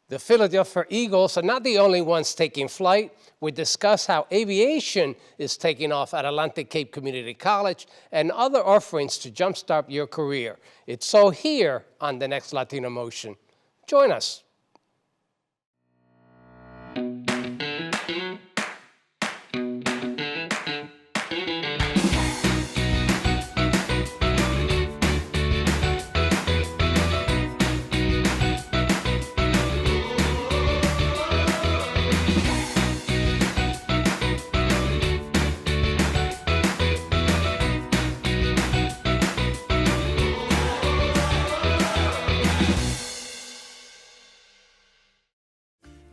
The Philadelphia Eagles are not the only ones taking flight. We discuss how aviation is taking off at Atlantic Cape Community College and other offerings to jumpstart your career. It's all here on the next Latino Motion. Join us.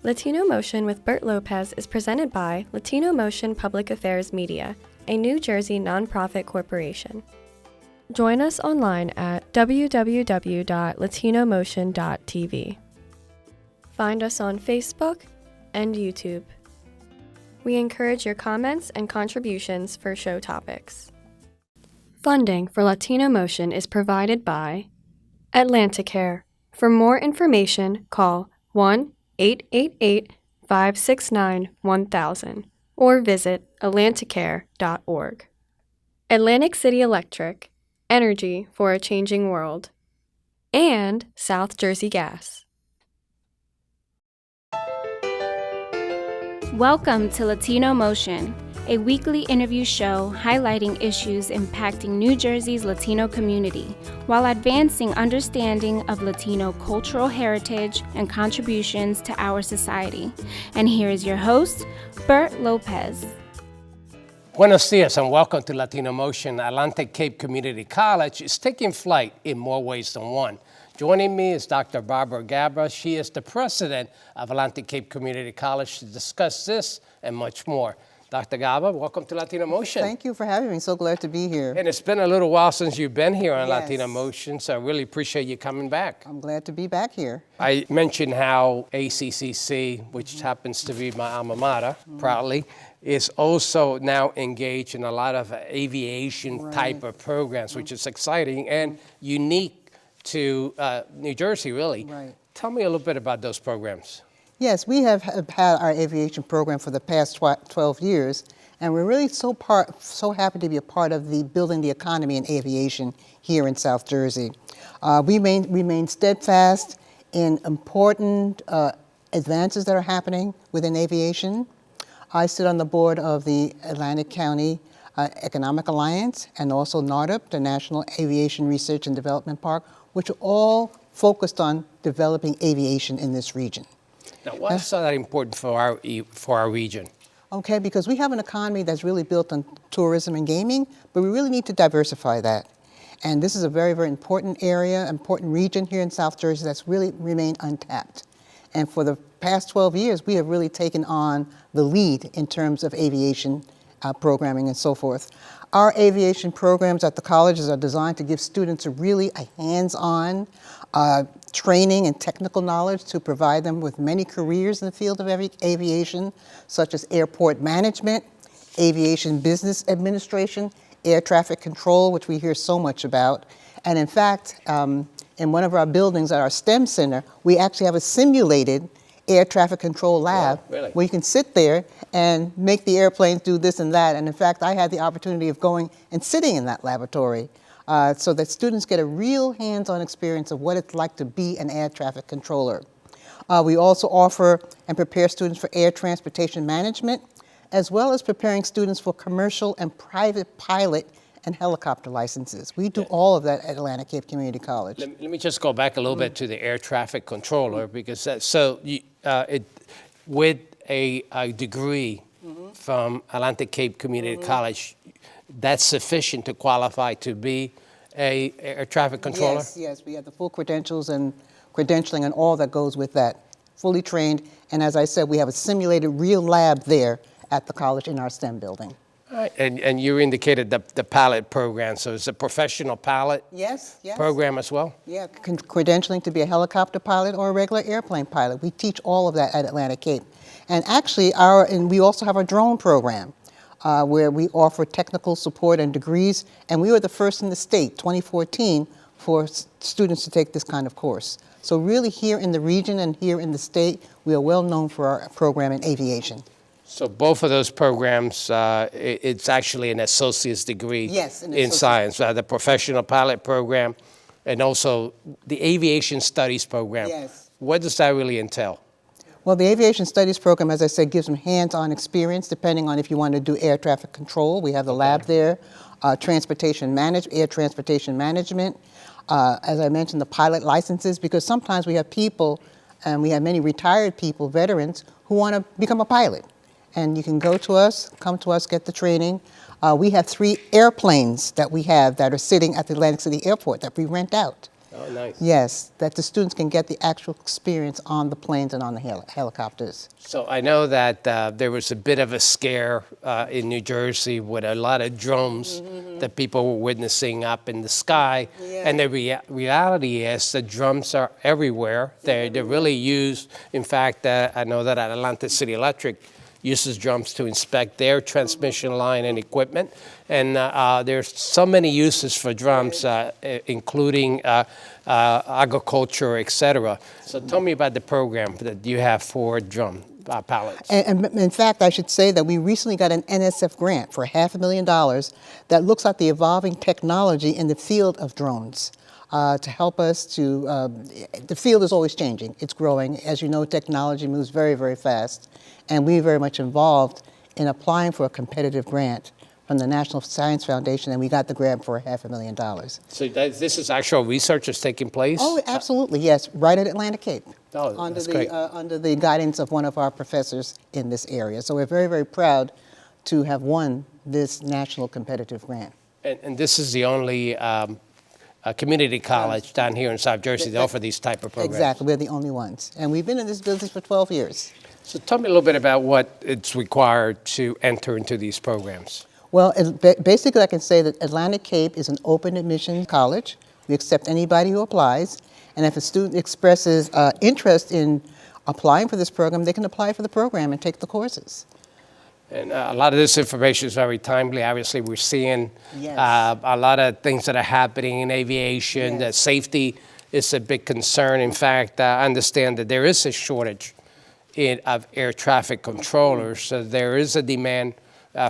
Latino Motion with Bert Lopez is presented by Latino Motion Public Affairs Media, a New Jersey nonprofit corporation. Join us online at www.latinomotion.tv. Find us on Facebook and YouTube. We encourage your comments and contributions for show topics. Funding for Latino Motion is provided by Atlanticare. For more information, call 1-888-569-1000 or visit atlanticare.org. Atlantic City Electric, energy for a changing world. And South Jersey Gas. Welcome to Latino Motion, a weekly interview show highlighting issues impacting New Jersey's Latino community while advancing understanding of Latino cultural heritage and contributions to our society. And here is your host, Bert Lopez. Buenos dias and welcome to Latino Motion. Atlantic Cape Community College is taking flight in more ways than one. Joining me is Dr. Barbara Gabra. She is the president of Atlantic Cape Community College to discuss this and much more. Dr. Gabra, welcome to Latino Motion. Thank you for having me. So glad to be here. And it's been a little while since you've been here on Yes. Latino Motion, so I really appreciate you coming back. I'm glad to be back here. I mentioned how ACCC, which happens to be my alma mater, proudly, is also now engaged in a lot of aviation type of programs, which is exciting and unique to New Jersey, really. Right. Tell me a little bit about those programs. Yes, we have had our aviation program for the past 12 years, and we're really so happy to be a part of the building the economy in aviation here in South Jersey. We remain steadfast in important advances that are happening within aviation. I sit on the board of the Atlantic County Economic Alliance and also NARDP, the National Aviation Research and Development Park, which are all focused on developing aviation in this region. Now, why is that important for our region? Okay, because we have an economy that's really built on tourism and gaming, but we really need to diversify that. And this is a very, very important area, important region here in South Jersey that's really remained untapped. And for the past 12 years, we have really taken on the lead in terms of aviation programming and so forth. Our aviation programs at the colleges are designed to give students a hands-on training and technical knowledge to provide them with many careers in the field of aviation, such as airport management, aviation business administration, air traffic control, which we hear so much about. And in fact, in one of our buildings at our STEM center, we actually have a simulated air traffic control lab. Wow, really? Where you can sit there and make the airplanes do this and that. And in fact, I had the opportunity of going and sitting in that laboratory so that students get a real hands-on experience of what it's like to be an air traffic controller. We also offer and prepare students for air transportation management, as well as preparing students for commercial and private pilot and helicopter licenses. We do all of that at Atlantic Cape Community College. Let me just go back a little bit to the air traffic controller, because with a degree from Atlantic Cape Community College, that's sufficient to qualify to be a air traffic controller? Yes, we have the full credentials and credentialing and all that goes with that. Fully trained, and as I said, we have a simulated real lab there at the college in our STEM building. All right. And you indicated the pilot program, so it's a professional pilot program as well? Yeah, credentialing to be a helicopter pilot or a regular airplane pilot. We teach all of that at Atlantic Cape. And actually, we also have a drone program where we offer technical support and degrees, and we were the first in the state, 2014, for students to take this kind of course. So really here in the region and here in the state, we are well known for our program in aviation. So both of those programs, it's actually an associate's degree Yes, an in associate's. science, the professional pilot program and also the aviation studies program. Yes. What does that really entail? Well, the aviation studies program, as I said, gives them hands-on experience depending on if you want to do air traffic control. We have the lab there, air transportation management. As I mentioned, the pilot licenses, because sometimes we have people, and we have many retired people, veterans, who want to become a pilot. And you can come to us, get the training. We have 3 airplanes that we have that are sitting at the Atlantic City Airport that we rent out. Oh, nice. Yes, that the students can get the actual experience on the planes and on the helicopters. So I know that there was a bit of a scare in New Jersey with a lot of drones that people were witnessing up in the sky. Yeah. And the reality is the drones are everywhere. They're really used. In fact, I know that at Atlantic City Electric uses drones to inspect their transmission line and equipment. And there's so many uses for drones, including agriculture, et cetera. So tell me about the program that you have for drone pilots. And in fact, I should say that we recently got an NSF grant for $500,000 that looks at the evolving technology in the field of drones. To help us to, the field is always changing, it's growing. As you know, technology moves very, very fast, and we're very much involved in applying for a competitive grant from the National Science Foundation, and we got the grant for $500,000. So this is actual research that's taking place? Oh, absolutely, yes, right at Atlantic Cape. Oh, that's great. Under the guidance of one of our professors in this area. So we're very, very proud to have won this national competitive grant. And this is the only community college down here in South Jersey that offer these type of programs. Exactly, we're the only ones. And we've been in this business for 12 years. So tell me a little bit about what it's required to enter into these programs. Well, basically I can say that Atlantic Cape is an open admission college. We accept anybody who applies. And if a student expresses interest in applying for this program, they can apply for the program and take the courses. And a lot of this information is very timely. Obviously, we're seeing Yes. a lot of things that are happening in aviation. Yes. That safety is a big concern. In fact, I understand that there is a shortage of air traffic controllers, so there is a demand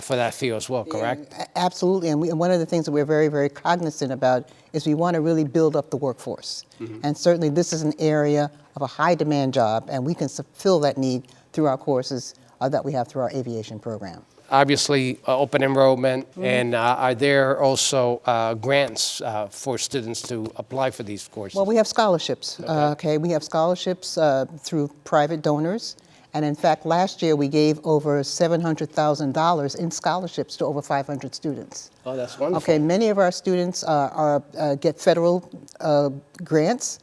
for that field as well, correct? Absolutely, and one of the things that we're very, very cognizant about is we want to really build up the workforce. And certainly this is an area of a high demand job, and we can fill that need through our courses that we have through our aviation program. Obviously, open enrollment, and are there also grants for students to apply for these courses? Well, we have scholarships, okay? We have scholarships through private donors, and in fact, last year we gave over $700,000 in scholarships to over 500 students. Oh, that's wonderful. Okay, many of our students get federal grants.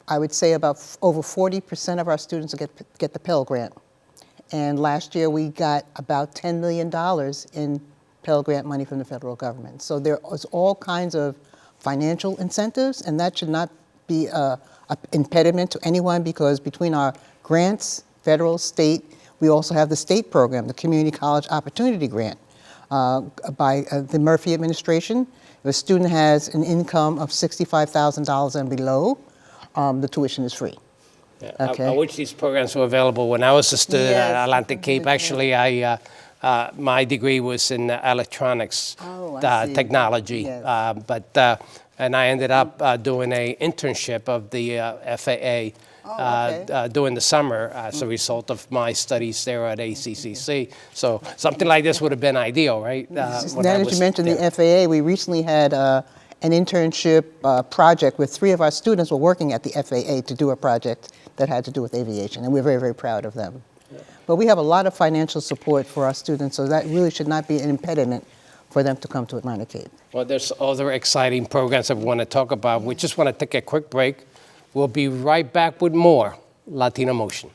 I would say about over 40% of our students get the Pell Grant. And last year we got about $10 million in Pell Grant money from the federal government. So there is all kinds of financial incentives, and that should not be an impediment to anyone, because between our grants, federal, state, we also have the state program, the Community College Opportunity Grant by the Murphy administration. If a student has an income of $65,000 and below, the tuition is free. Yeah, Okay. I wish these programs were available when I was a student Yes. at Atlantic Cape. Actually, my degree was in electronics Oh, I see. technology, Yes. and I ended up doing an internship of the FAA during the summer as a result of my studies there at ACCC. So something like this would have been ideal, right? Now that you mentioned the FAA, we recently had an internship project where 3 of our students were working at the FAA to do a project that had to do with aviation, and we're very, very proud of them. Yeah. But we have a lot of financial support for our students, so that really should not be an impediment for them to come to Atlantic Cape. Well, there's other exciting programs that we want to talk about. We just want to take a quick break. We'll be right back with more Latino Motion.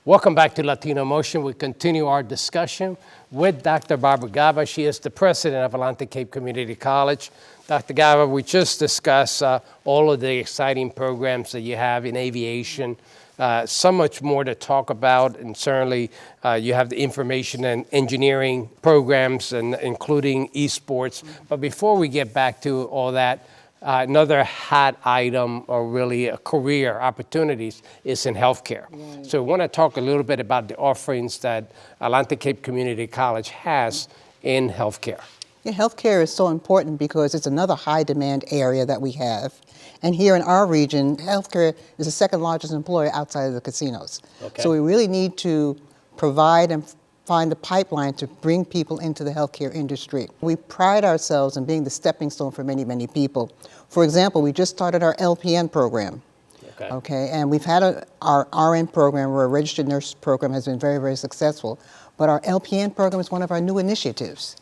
Welcome back to Latino Motion. We continue our discussion with Dr. Barbara Gaba. She is the president of Alante Cape Community College. Dr. Gaba, we just discussed all of the exciting programs that you have in aviation. So much more to talk about, and certainly you have the information and engineering programs, and including esports. But before we get back to all that, another hot item, or really a career opportunities, is in healthcare. Right. So we want to talk a little bit about the offerings that Alante Cape Community College has in healthcare. Yeah, healthcare is so important because it's another high demand area that we have. And here in our region, healthcare is the second largest employer outside of the casinos. Okay. So we really need to provide and find the pipeline to bring people into the healthcare industry. We pride ourselves in being the stepping stone for many, many people. For example, we just started our LPN program. Okay, and we've had our RN program, or a registered nurse program, has been very, very successful. But our LPN program is one of our new initiatives.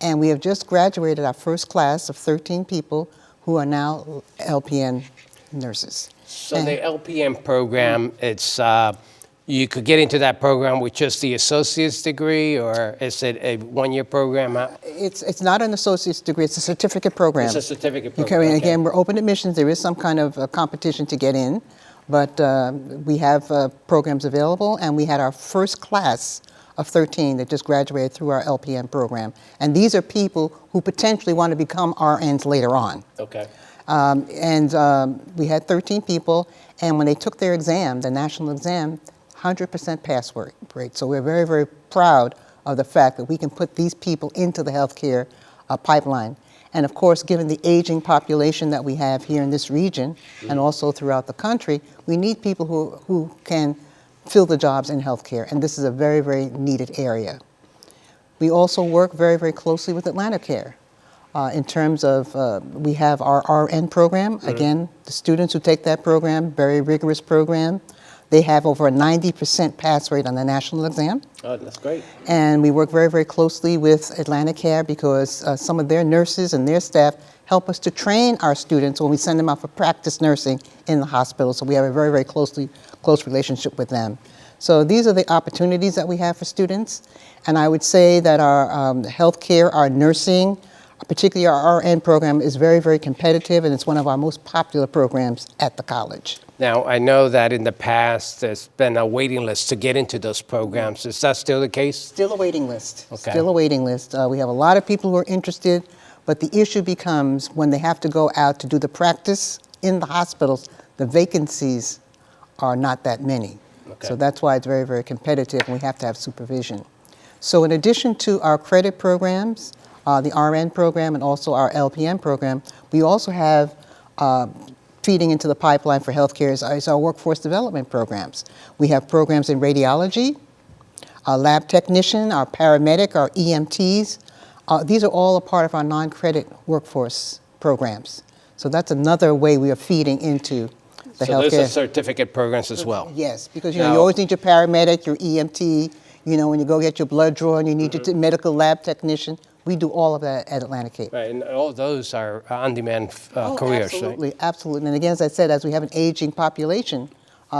And we have just graduated our first class of 13 people who are now LPN nurses. So the LPN program, it's you could get into that program with just the associate's degree, or is it a one-year program? It's not an associate's degree, it's a certificate program. It's a certificate program. Okay. Again, we're open admissions. There is some kind of competition to get in, but we have programs available, and we had our first class of 13 that just graduated through our LPN program. And these are people who potentially want to become RNs later on. Okay. We had 13 people, and when they took their exam, the national exam, 100% pass rate. So we're very, very proud of the fact that we can put these people into the healthcare pipeline. And of course, given the aging population that we have here in this region, and also throughout the country, we need people who can fill the jobs in healthcare. And this is a very, very needed area. We also work very, very closely with Atlanta Care. In terms of, we have our RN program. Again, the students who take that program, very rigorous program. They have over a 90% pass rate on the national exam. Oh, that's great. And we work very, very closely with Atlanta Care because some of their nurses and their staff help us to train our students when we send them out for practice nursing in the hospital. So we have a very, very close relationship with them. So these are the opportunities that we have for students. And I would say that our healthcare, our nursing, particularly our RN program, is very, very competitive, and it's one of our most popular programs at the college. Now, I know that in the past there's been a waiting list to get into those programs. Is that still the case? Still a waiting list. Okay. Still a waiting list. We have a lot of people who are interested, but the issue becomes when they have to go out to do the practice in the hospitals, the vacancies are not that many. Okay. So that's why it's very, very competitive, and we have to have supervision. So in addition to our credit programs, the RN program and also our LPN program, we also have feeding into the pipeline for healthcare is our workforce development programs. We have programs in radiology, our lab technician, our paramedic, our EMTs. These are all a part of our non-credit workforce programs. So that's another way we are feeding into the healthcare. So those are certificate programs as well? Yes, because you always need your paramedic, your EMT, when you go get your blood drawn, you need your medical lab technician. We do all of that at Atlanta Cape. Right, and all of those are on-demand careers, absolutely, right? Absolutely. And again, as I said, as we have an aging population,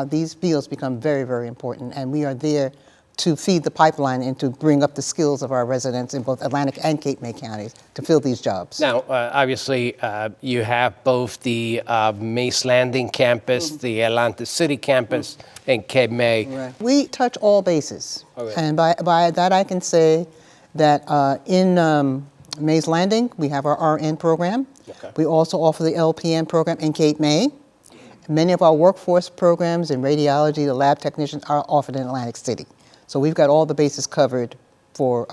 these fields become very, very important. And we are there to feed the pipeline and to bring up the skills of our residents in both Atlantic and Cape May counties to fill these jobs. Now, obviously, you have both the Mace Landing campus, the Atlanta City campus, and Cape May. Right. We touch all bases. Okay. And by that I can say that in Mays Landing, we have our RN program. Okay. We also offer the LPN program in Cape May. Many of our workforce programs in radiology, the lab technicians, are offered in Atlantic City. So we've got all the bases covered for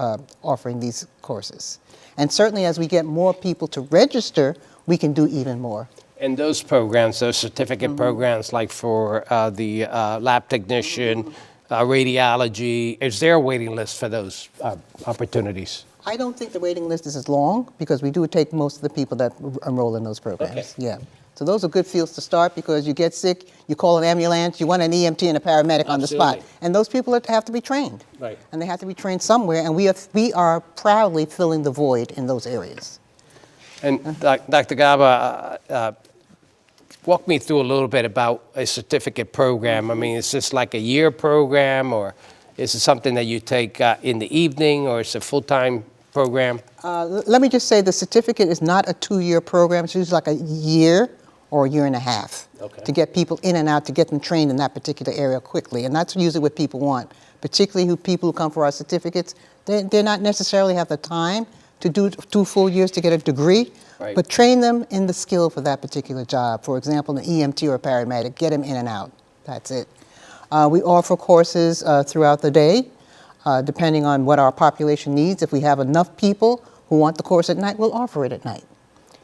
offering these courses. And certainly as we get more people to register, we can do even more. And those programs, those certificate programs, like for the lab technician, radiology, is there a waiting list for those opportunities? I don't think the waiting list is as long because we do take most of the people that enroll in those programs. Okay. Yeah. So those are good fields to start because you get sick, you call an ambulance, you want an EMT and a paramedic on the spot. And those people have to be trained. Right. And they have to be trained somewhere, and we are proudly filling the void in those areas. And Dr. Gaba, Walk me through a little bit about a certificate program. I mean, is this like a year program, or is it something that you take in the evening, or it's a full-time program? Let me just say the certificate is not a 2-year program. It's usually like a year or a year and a half to get people in and out, to get them trained in that particular area quickly. And that's usually what people want, particularly people who come for our certificates. They're not necessarily have the time to do 2 full years to get a degree, Right. but train them in the skill for that particular job. For example, an EMT or a paramedic, get them in and out. That's it. We offer courses throughout the day, depending on what our population needs. If we have enough people who want the course at night, we'll offer it at night.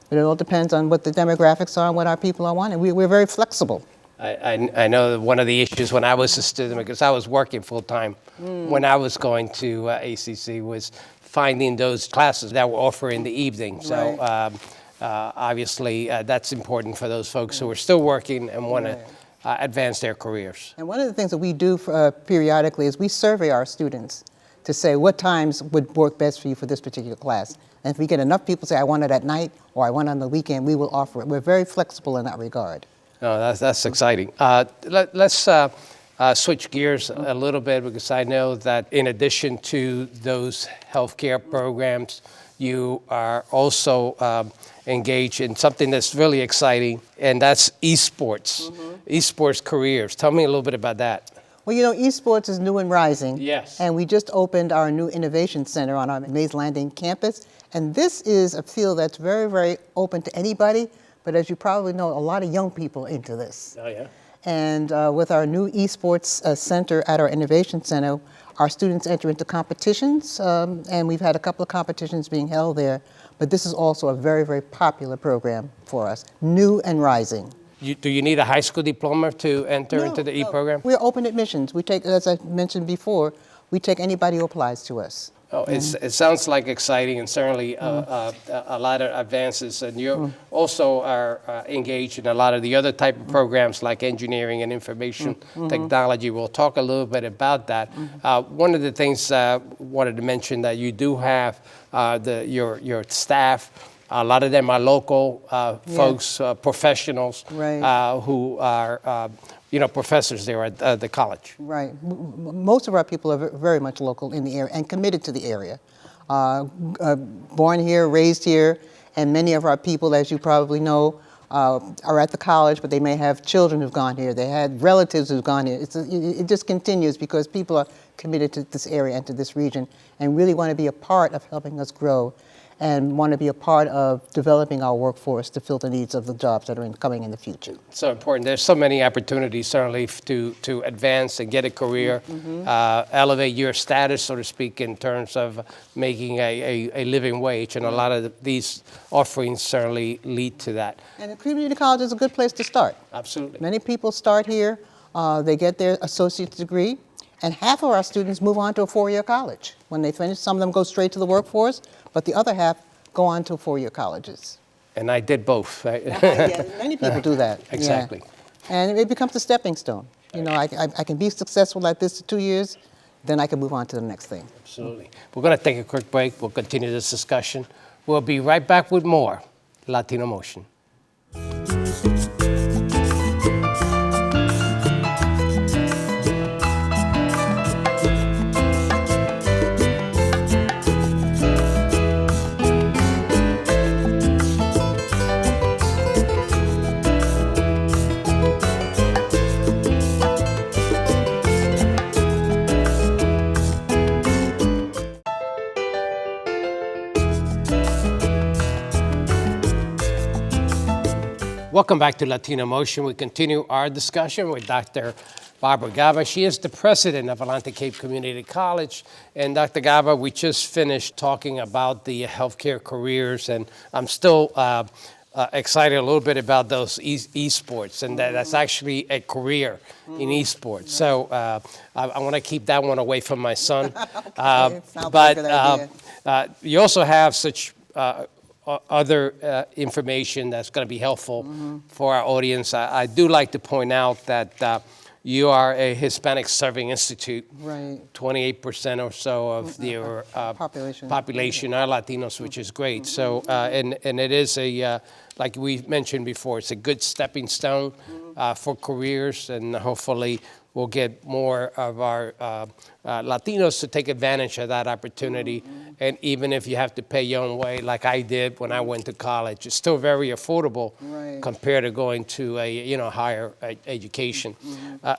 But it all depends on what the demographics are and what our people are wanting. We're very flexible. I know that one of the issues when I was a student, because I was working full-time when I was going to ACC, was finding those classes that were offered in the evening. So obviously that's important for those folks who are still working and want to advance their careers. And one of the things that we do periodically is we survey our students to say what times would work best for you for this particular class. And if we get enough people say, I want it at night or I want it on the weekend, we will offer it. We're very flexible in that regard. Oh, that's exciting. Let's switch gears a little bit, because I know that in addition to those healthcare programs, you are also engaged in something that's really exciting, and that's esports, esports careers. Tell me a little bit about that. Well, you know, esports is new and rising. Yes. And we just opened our new innovation center on our Mays Landing campus. And this is a field that's very, very open to anybody. But as you probably know, a lot of young people are into this. Oh, yeah. And with our new esports center at our innovation center, our students enter into competitions. And we've had a couple of competitions being held there. But this is also a very, very popular program for us, new and rising. Do you need a high school diploma to enter into the e-program? We're open admissions. We take, as I mentioned before, we take anybody who applies to us. Oh, it sounds like exciting, and certainly a lot of advances. And you also are engaged in a lot of the other type of programs like engineering and information technology. We'll talk a little bit about that. One of the things I wanted to mention that you do have your staff. A lot of them are local folks, professionals who are, professors there at the college. Right. Most of our people are very much local in the area and committed to the area. Born here, raised here, and many of our people, as you probably know, are at the college, but they may have children who've gone here. They had relatives who've gone here. It just continues because people are committed to this area and to this region and really want to be a part of helping us grow and want to be a part of developing our workforce to fill the needs of the jobs that are coming in the future. So important. There's so many opportunities, certainly, to advance and get a career, elevate your status, so to speak, in terms of making a living wage. And a lot of these offerings certainly lead to that. And the community college is a good place to start. Absolutely. Many people start here, they get their associate's degree, and half of our students move on to a 4-year college. When they finish, some of them go straight to the workforce, but the other half go on to 4-year colleges. And I did both. Right? Yeah, many people do that. Exactly. Yeah. And it becomes a stepping stone. You know, I can be successful like this for 2 years, then I can move on to the next thing. Absolutely. We're going to take a quick break. We'll continue this discussion. We'll be right back with more Latino Motion. Welcome back to Latino Motion. We continue our discussion with Dr. Barbara Gaba. She is the president of Atlantic Cape Community College. And Dr. Gaba, we just finished talking about the healthcare careers, and I'm still excited a little bit about those esports, and that's actually a career in esports. So I want to keep that one away from my son. But you also have such other information that's going to be helpful for our audience. I do like to point out that you are a Hispanic Serving Institute. Right. 28% or so of your Population. are Latinos, which is great. So, and it is like we mentioned before, it's a good stepping stone for careers, and hopefully we'll get more of our Latinos to take advantage of that opportunity. And even if you have to pay your own way, like I did when I went to college, it's still very affordable compared to going to a higher education.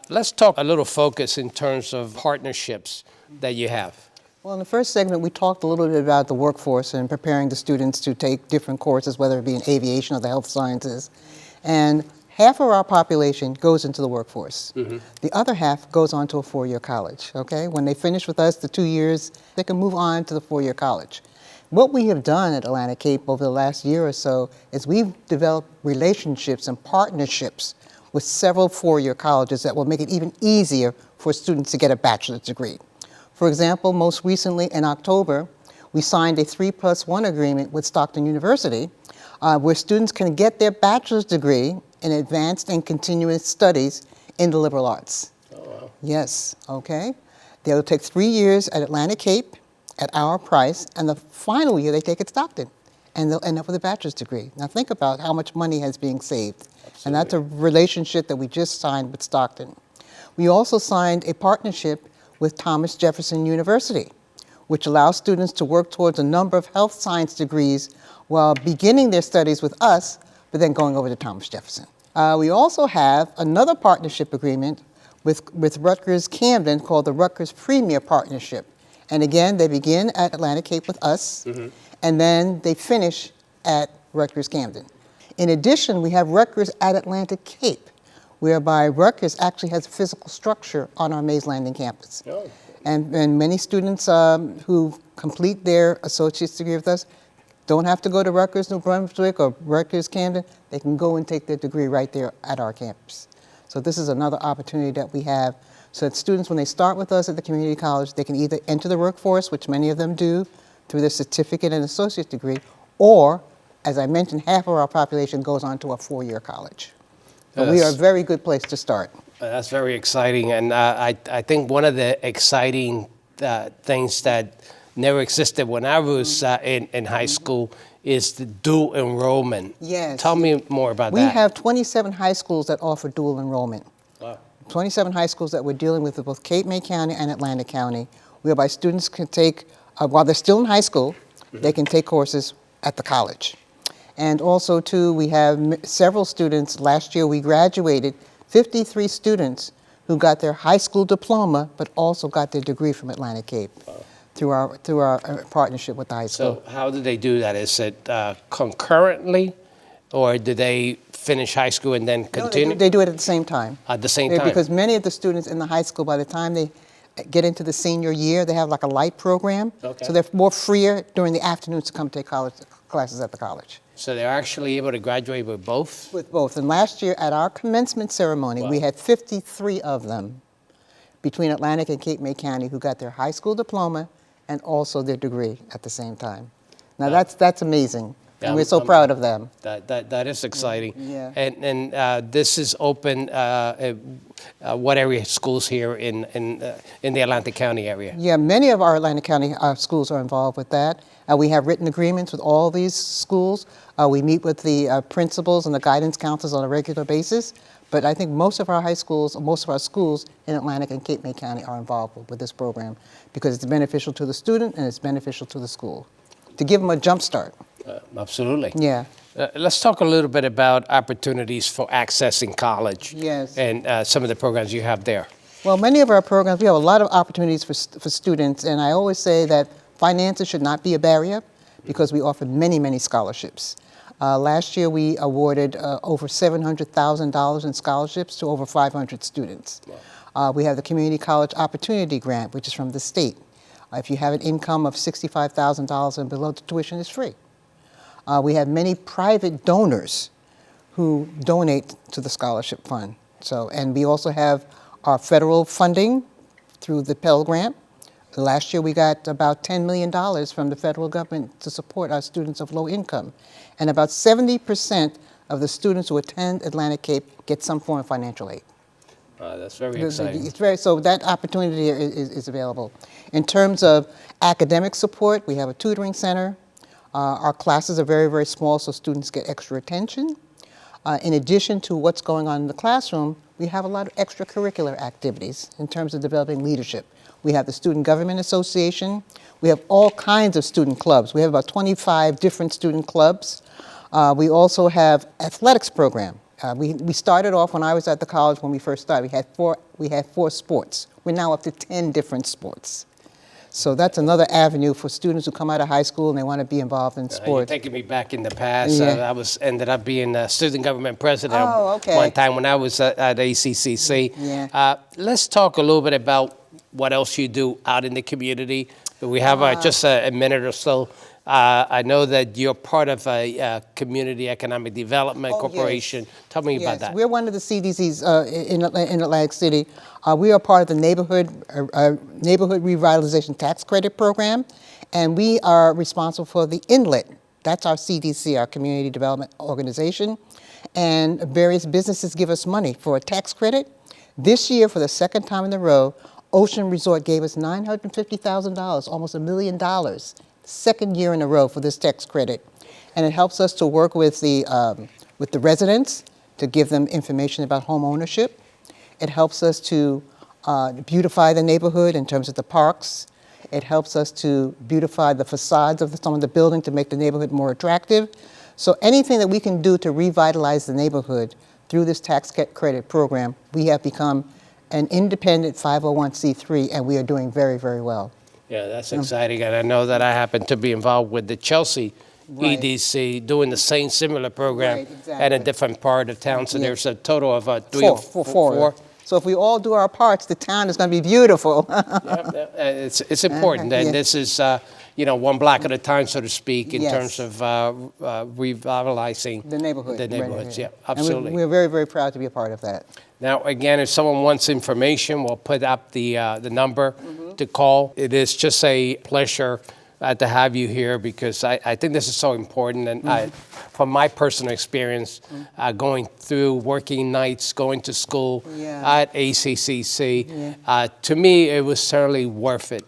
Let's talk a little focus in terms of partnerships that you have. Well, in the first segment, we talked a little bit about the workforce and preparing the students to take different courses, whether it be in aviation or the health sciences. And half of our population goes into the workforce. The other half goes on to a four-year college, okay? When they finish with us, the 2 years, they can move on to the four-year college. What we have done at Atlantic Cape over the last year or so is we've developed relationships and partnerships with several four-year colleges that will make it even easier for students to get a bachelor's degree. For example, most recently in October, we signed a 3+1 agreement with Stockton University where students can get their bachelor's degree in advanced and continuous studies in the liberal arts. Oh, wow. Yes, okay. They'll take 3 years at Atlantic Cape at our price, and the final year they take at Stockton, and they'll end up with a bachelor's degree. Now think about how much money has being saved. Absolutely. And that's a relationship that we just signed with Stockton. We also signed a partnership with Thomas Jefferson University, which allows students to work towards a number of health science degrees while beginning their studies with us, but then going over to Thomas Jefferson. We also have another partnership agreement with Rutgers Camden called the Rutgers Premier Partnership. And again, they begin at Atlantic Cape with us, and then they finish at Rutgers Camden. In addition, we have Rutgers at Atlantic Cape, whereby Rutgers actually has a physical structure on our Mays Landing campus. Oh. And many students who complete their associate's degree with us don't have to go to Rutgers, New Brunswick, or Rutgers, Camden. They can go and take their degree right there at our campus. So this is another opportunity that we have so that students, when they start with us at the community college, they can either enter the workforce, which many of them do, through their certificate and associate degree, or, as I mentioned, half of our population goes on to a four-year college. So we are a very good place to start. That's very exciting, and I think one of the exciting things that never existed when I was in high school is the dual enrollment. Yes. Tell me more about that. We have 27 high schools that offer dual enrollment. Wow. 27 high schools that we're dealing with both Cape May County and Atlantic County, whereby students can take, while they're still in high school, they can take courses at the college. And also, too, we have several students. Last year, we graduated 53 students who got their high school diploma, but also got their degree from Atlantic Cape through our partnership with the high school. So how do they do that? Is it concurrently, or do they finish high school and then continue? No, they do it at the same time. At the same time? Because many of the students in the high school, by the time they get into the senior year, they have like a light program. Okay. So they're more freer during the afternoons to come take college classes at the college. So they're actually able to graduate with both? With both. And last year at our commencement ceremony, we had 53 of them between Atlantic and Cape May County who got their high school diploma and also their degree at the same time. Now that's amazing. Yeah, and we're so proud of them. That is exciting. Yeah. And this is open, what area schools here in the Atlantic County area? Yeah, many of our Atlantic County schools are involved with that. We have written agreements with all these schools. We meet with the principals and the guidance counselors on a regular basis. But I think most of our high schools, most of our schools in Atlantic and Cape May County are involved with this program because it's beneficial to the student and it's beneficial to the school to give them a jump start. Absolutely. Yeah. Let's talk a little bit about opportunities for accessing college. Yes. And some of the programs you have there. Well, many of our programs, we have a lot of opportunities for students, and I always say that finances should not be a barrier because we offer many, many scholarships. Last year, we awarded over $700,000 in scholarships to over 500 students. Wow. We have the Community College Opportunity Grant, which is from the state. If you have an income of $65,000 and below, the tuition is free. We have many private donors who donate to the scholarship fund. And we also have our federal funding through the Pell Grant. Last year we got about $10 million from the federal government to support our students of low income. And about 70% of the students who attend Atlantic Cape get some form of financial aid. That's very exciting. It's very, so that opportunity is available. In terms of academic support, we have a tutoring center. Our classes are very, very small, so students get extra attention. In addition to what's going on in the classroom, we have a lot of extracurricular activities in terms of developing leadership. We have the Student Government Association. We have all kinds of student clubs. We have about 25 different student clubs. We also have athletics program. We started off when I was at the college when we first started. We had four sports. We're now up to 10 different sports. So that's another avenue for students who come out of high school and they want to be involved in You're sports. taking me back in the past. Yeah. Ended up being a student government president Okay. one time when I was at ACCC. Yeah. Let's talk a little bit about what else you do out in the community. We have just a minute or so. I know that you're part of a Community Economic Development Corporation. Yes. Tell me about Yes, that. we're one of the CDCs in Atlantic City. We are part of the Neighborhood Revitalization Tax Credit Program, and we are responsible for the inlet. That's our CDC, our Community Development Organization, and various businesses give us money for a tax credit. This year, for the second time in a row, Ocean Resort gave us $950,000, almost $1 million. Second year in a row for this tax credit. And it helps us to work with the residents to give them information about home ownership. It helps us to beautify the neighborhood in terms of the parks. It helps us to beautify the facades of some of the buildings to make the neighborhood more attractive. So anything that we can do to revitalize the neighborhood through this tax credit program, we have become an independent 501c3, and we are doing very, very well. Yeah, that's exciting. And I know that I happen to be involved with the Chelsea Right. EDC doing the same similar program Right, exactly. at a different part of town. So Yeah. there's a total of Four. four. So if we all do our parts, the town is going to be beautiful. It's important. And Yeah. this is, one block at a time, so to speak, in Yes. terms of revitalizing The neighborhood. the neighborhoods. Right. Yeah, absolutely. And we're very, very proud to be a part of that. Now, again, if someone wants information, we'll put up the number to call. It is just a pleasure to have you here because I think this is so important. And from my personal experience, going through working nights, going to school Yeah. at ACCC, to me, it was certainly worth it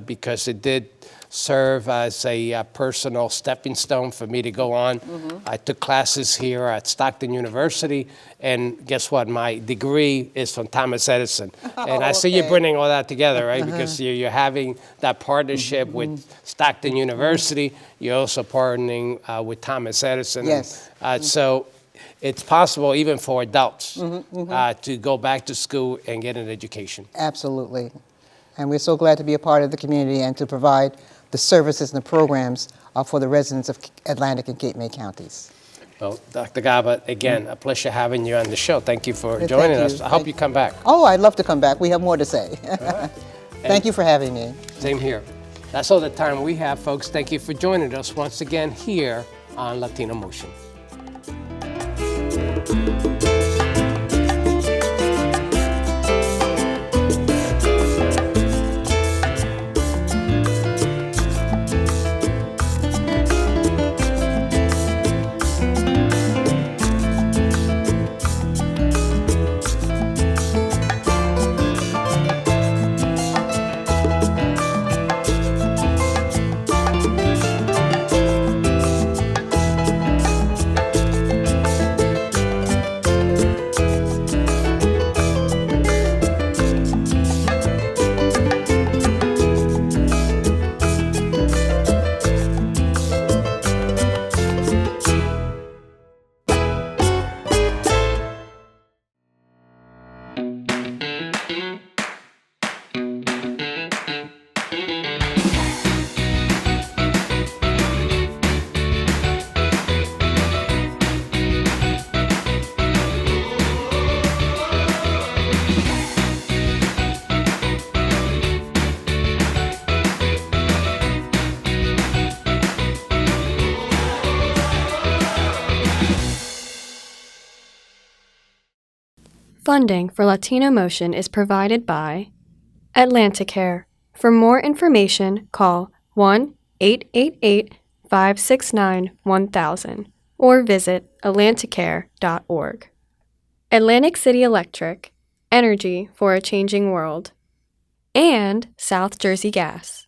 because it did serve as a personal stepping stone for me to go on. I took classes here at Stockton University, and guess what? My degree is from Thomas Edison. And I see you okay. bringing all that together, right? Because you're having that partnership with Stockton University. You're also partnering with Thomas Edison. Yes. So it's possible even for adults to go back to school and get an education. Absolutely. And we're so glad to be a part of the community and to provide the services and the programs for the residents of Atlantic and Cape May counties. Well, Dr. Gaba, again, a pleasure having you on the show. Thank you for Thank joining you. us. I hope you come back. Oh, I'd love to come back. We have more to say. Thank you for having me. Same here. That's all the time we have, folks. Thank you for joining us once again here on Latino Motion. Funding for Latino Motion is provided by Atlanticare. For more information, call 1-888-569-1000 or visit atlanticare.org. Atlantic City Electric energy for a changing world, and South Jersey Gas.